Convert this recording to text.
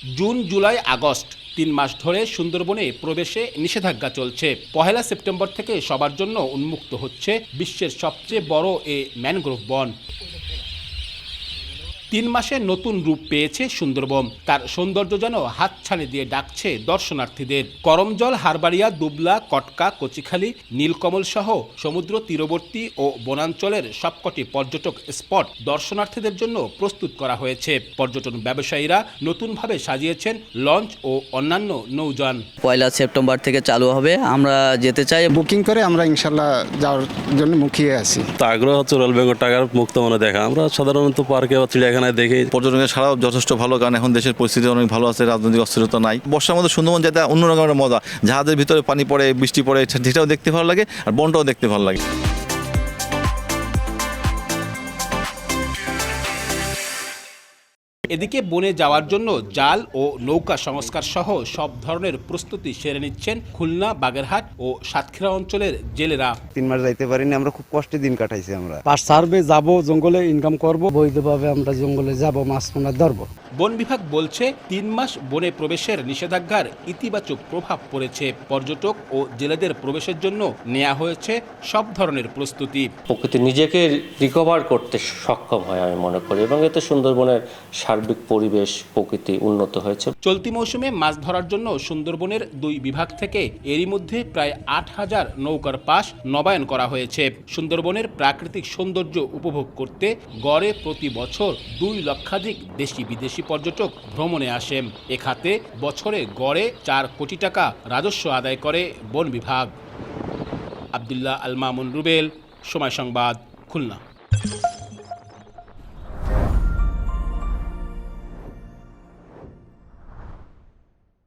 June, July, August ৩ মাস ধরে সুন্দরবনে প্রবেশে নিষেধাজ্ঞা চলছে। ১ সেপ্টেম্বর থেকে সবার জন্য উন্মুক্ত হচ্ছে বিশ্বের সবচেয়ে বড় এ ম্যানগ্রোভ বন। ৩ মাসে নতুন রূপ পেয়েছে সুন্দরবন। তার সৌন্দর্য যেন হাতছানি দিয়ে ডাকছে দর্শনার্থীদের। করমজল, হারবাড়িয়া, দুবলা, কটকা, কচিখালী, নীলকমল সহ সমুদ্র তীরবর্তী ও বনাঞ্চলের সবকটি পর্যটক স্পট দর্শনার্থীদের জন্য প্রস্তুত করা হয়েছে। পর্যটন ব্যবসায়ীরা নতুনভাবে সাজিয়েছেন লঞ্চ ও অন্যান্য নৌযান। ১ সেপ্টেম্বর থেকে চালু হবে। আমরা যেতে চাই, বুকিং করে আমরা ইনশাল্লাহ যাওয়ার জন্য মুখিয়ে আছি। আগ্রহ হচ্ছে রয়্যাল বেঙ্গল টাইগার মুক্তবনে দেখা। আমরা সাধারণত পার্কে বা চিড়িয়াখানায় দেখি। পর্যটনের সারাও যথেষ্ট ভালো, কারণ এখন দেশের পরিস্থিতি অনেক ভালো আছে, রাজনৈতিক অস্থিরতা নাই। বর্ষার মধ্যে সুন্দরবন যেতে অন্য রকমের মজা। জাহাজের ভিতরে পানি পড়ে, বৃষ্টি পড়ে, সেটাও দেখতে ভালো লাগে, আর বনটাও দেখতে ভালো লাগে। এদিকে বনে যাওয়ার জন্য জাল ও নৌকা সংস্কার সহ সব ধরনের প্রস্তুতি সেরে নিচ্ছেন খুলনা, বাগেরহাট ও সাতক্ষীরা অঞ্চলের জেলেরা। ৩ মাস যাইতে পারিনি, আমরা খুব কষ্টে দিন কাটাইছি। আমরা পাস সার্ভে যাব, জঙ্গলে ইনকাম করব, বৈধভাবে আমরা জঙ্গলে যাব, মাছ পোনা ধরবো। বন বিভাগ বলছে ৩ মাস বনে প্রবেশের নিষেধাজ্ঞার ইতিবাচক প্রভাব পড়েছে। পর্যটক ও জেলেদের প্রবেশের জন্য নেওয়া হয়েছে সব ধরনের প্রস্তুতি। প্রকৃতি নিজেকে রিকভার করতে সক্ষম হয় আমি মনে করি, এবং এতে সুন্দরবনের সার্বিক পরিবেশ প্রকৃতি উন্নত হয়েছে। চলতি মৌসুমে মাছ ধরার জন্য সুন্দরবনের 2 বিভাগ থেকে এরই মধ্যে প্রায় ৮,০০০ নৌকার পাস নবায়ন করা হয়েছে। সুন্দরবনের প্রাকৃতিক সৌন্দর্য উপভোগ করতে গড়ে প্রতি বছর 2 লক্ষাধিক দেশি বিদেশি পর্যটক ভ্রমণে আসেন। এ খাতে বছরে গড়ে 4 কোটি টাকা রাজস্ব আদায় করে বন বিভাগ। আব্দুল্লাহ আল মামুন রুবেল, সময় সংবাদ, খুলনা।